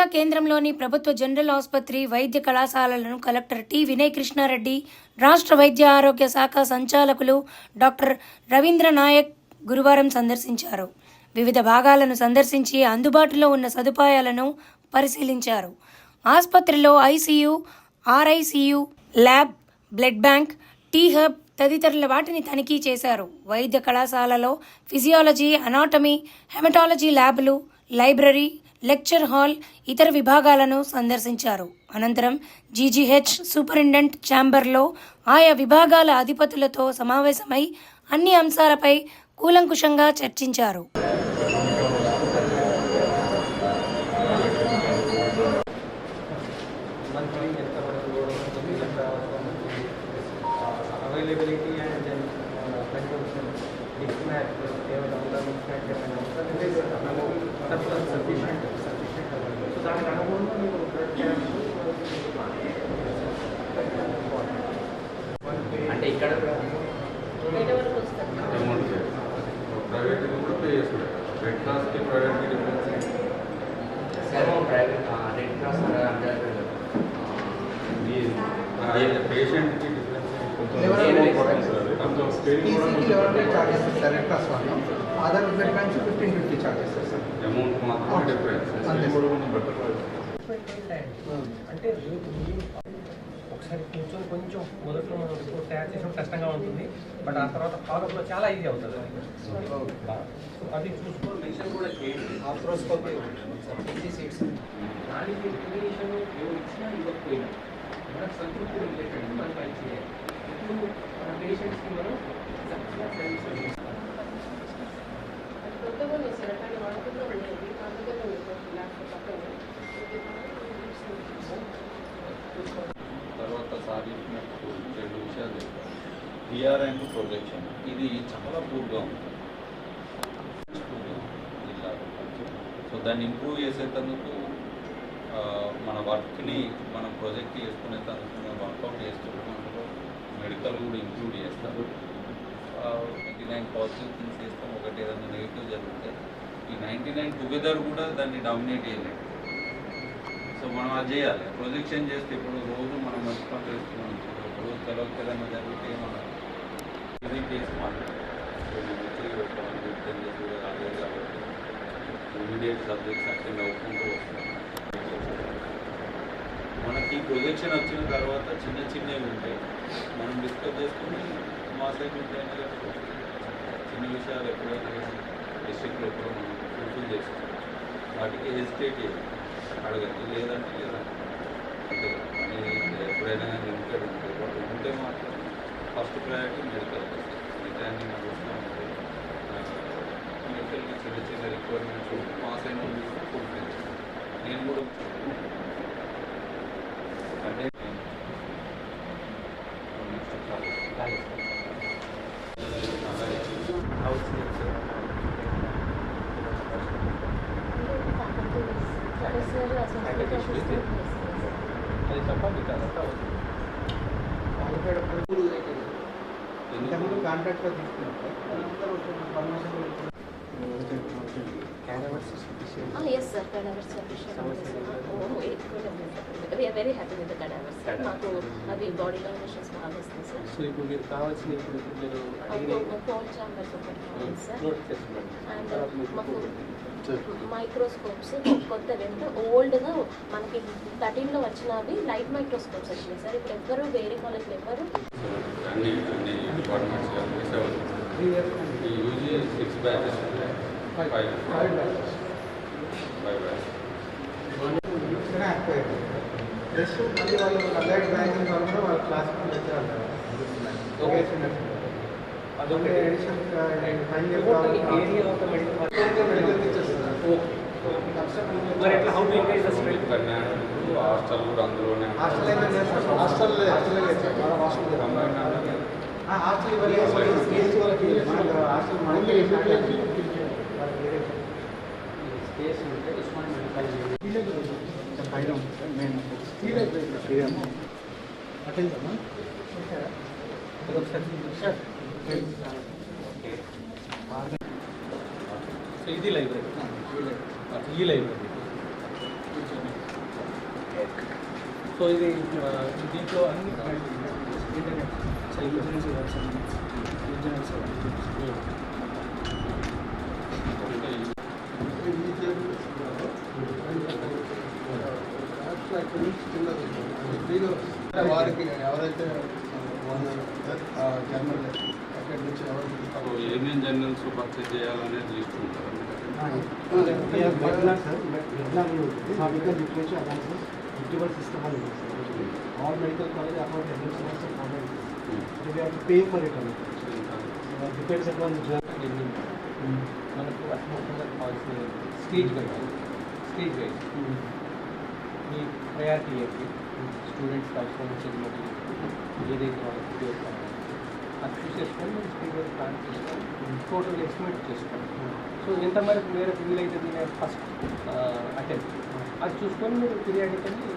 జిల్లా కేంద్రంలోని ప్రభుత్వ జనరల్ ఆసుపత్రి వైద్య కళాశాలలను కలెక్టర్ టి. వినయ్ కృష్ణారెడ్డి, రాష్ట్ర వైద్య ఆరోగ్య శాఖ సంచాలకులు డాక్టర్ రవీంద్ర నాయక్ గురువారం సందర్శించారు. వివిధ భాగాలను సందర్శించి అందుబాటులో ఉన్న సదుపాయాలను పరిశీలించారు. ఆసుపత్రిలో ICU, RICU, lab, blood bank, T hub తదితరుల వాటిని తనిఖీ చేశారు. వైద్య కళాశాలలో ఫిజియాలజీ, అనాటమీ, హెమటాలజీ ల్యాబ్లు, లైబ్రరీ, లెక్చర్ హాల్, ఇతర విభాగాలను సందర్శించారు. అనంతరం జీజీహెచ్ సూపరింటెండెంట్ ఛాంబర్లో ఆయా విభాగాల అధిపతులతో సమావేశమై అన్ని అంశాలపై కూలంకుషంగా చర్చించారు. అంటే ఇక్కడ ప్రైవేట్ కూడా పే చేస్తారు. రెడ్ క్రాస్కి ప్రైవేట్కి డిఫరెన్స్ ప్రైవేట్ రెడ్ క్రాస్ అంటే పేషెంట్కి difference other blood banks 1550 charge చేస్తారు సార్. అమౌంట్ మాత్రం డిఫరెన్స్ అంటే ఒకసారి కూర్చొని కొంచెం మొదట్లో మనం రిపోర్ట్ తయారు చేసినప్పుడు కష్టంగా ఉంటుంది, బట్ ఆ తర్వాత ఫాలోఅప్లో చాలా ఈజీ అవుతుంది. అది చూసుకొని మెన్షన్ కూడా చేయండి. దానికి ఇండికేషన్ ఇచ్చినా ఇవ్వకపోయినా మనకు సంతృప్తి రిలేటెడ్ మనం పని చేయాలి. ఇప్పుడు మన పేషెంట్స్కి మనం తర్వాత సాధించినట్టు రెండు విషయాలు టీఆర్ అండ్ ప్రొజెక్షన్ ఇది చాలా పూర్గా ఉంది జిల్లాలో. సో దాన్ని ఇంప్రూవ్ చేసేందుకు మన వర్క్ని మనం ప్రొజెక్ట్ చేసుకునేందుకు మనం వర్కౌట్ చేస్తున్నందులో మెడికల్ కూడా ఇంక్లూడ్ చేస్తారు. 99 పాజిటివ్ థింగ్స్ చేస్తాం, ఒకటి ఏదైనా నెగిటివ్ జరిగితే ఈ 99 టుగెదర్ కూడా దాన్ని డామినేట్ చేయలేదు. సో మనం అది చేయాలి. ప్రొజెక్షన్ చేస్తే ఇప్పుడు రోజు మనం మంచి పని చేస్తున్నాం, రోజు తెలవక ఏదైనా జరిగితే మనం ఇది కేసు మాట్లాడాలి. అదే కాబట్టి ఇమీడియట్ సబ్జెక్ట్స్ అటెండ్ అవుకుంటూ వస్తున్నాం. మనకి ప్రొజెక్షన్ వచ్చిన తర్వాత చిన్న చిన్నవి ఉంటాయి, మనం డిస్కస్ చేసుకుని మా సైడ్ ఉంటాయని చిన్న విషయాలు ఎప్పుడైనా డిస్ట్రిక్ట్లో కూడా మనం ఫుల్ఫిల్ చేస్తాం. వాటికి హెసిటేట్ చేయాలి, అడగండి, లేదంటే లేదంటే అంతే. ఎప్పుడైనా లిమిటెడ్ ఉంటుంది, బట్ ఉంటే మాత్రం ఫస్ట్ ప్రయారిటీ మెడికల్. మిగతాన్ని నాకు వస్తూ ఉంటుంది. మెడికల్కి చిన్న చిన్న రిక్వైర్మెంట్స్ మా సైడ్ నుండి ఫుల్ఫిల్ చేస్తాను. నేను కూడా అంటే అది చెప్పండి కదా. ఇంతకుముందు కాంట్రాక్ట్లో తీసుకున్నాం. Yes sir, cadavers sufficient. We are very happy with the cadavers. మాకు అవి బాడీ డొనేషన్స్ బాగా వస్తుంది సార్. సో ఇప్పుడు మీరు కావాల్సిన ఇప్పుడు మీరు కోల్డ్ ఛాంబర్స్ ఒకటి కావాలి సార్. నోట్ చేసుకోండి. అండ్ మాకు మైక్రోస్కోప్స్ కొత్త రెండు ఓల్డ్గా మనకి 13లో వచ్చినవి లైట్ మైక్రోస్కోప్స్ వచ్చినాయి సార్. ఇప్పుడు ఎవ్వరు వేరే కాలేజ్లో ఎవ్వరు అన్ని డిపార్ట్మెంట్స్ కలిపి 7 యూజీ 6 బ్యాచెస్ 5 బ్యాచెస్ జస్ట్ మళ్ళీ వాళ్ళు అలర్ట్ బ్యాంకింగ్ వాళ్ళు కూడా వాళ్ళ క్లాస్కి వచ్చేవాళ్ళు. అదొక edition area of the medical మరి ఎట్లా how to increase the strength? Hostel కూడా అందులోనే హాస్టల్ హాస్టల్ స్పేస్ ఉంటే ఉస్మాన్ మెడికల్ పైన ఉంటుంది. మేము అటెండ్ ఇది లైబ్రరీ, ఈ లైబ్రరీ సో ఇది దీంట్లో అన్ని ఇంటర్నెట్ వారికి ఎవరైతే జర్నల్ అక్కడి నుంచి సో ఏమేం జర్నల్స్ పర్చేజ్ చేయాలనేది లిస్ట్ ఉంటుంది. all medical college account we have to pay for it. Depends upon the job. మనకు అసలు కావాల్సిన స్టేజ్ గైడ్ మీ ప్రయారిటీ ఏంటి, స్టూడెంట్స్ అవసరం చదివినట్టు ఏదైతే వాళ్ళకి ఉపయోగపడాలి అది చూస్ చేసుకొని మీరు స్టేజ్ గైడ్ ప్లాన్ చేసుకొని టోటల్ ఎస్టిమేట్ చేసుకోండి. సో ఎంతవరకు మేరకు వీలైతే దీని ఫస్ట్ అటెంప్ట్ అది చూసుకొని మీరు పీరియాడికల్లీ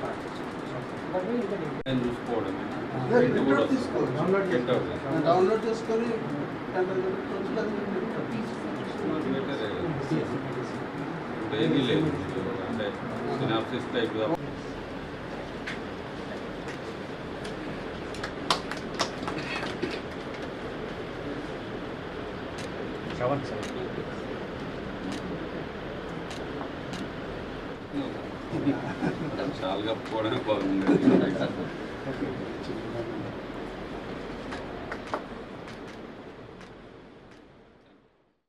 ప్లాన్ చేసుకోండి. నేను చూసుకోవడమే డౌన్లోడ్ చేసుకొని ఏమీ లేదు అంటే సినాప్సిస్ టైప్ చాలా కప్పుకోవడమే బాగుంది.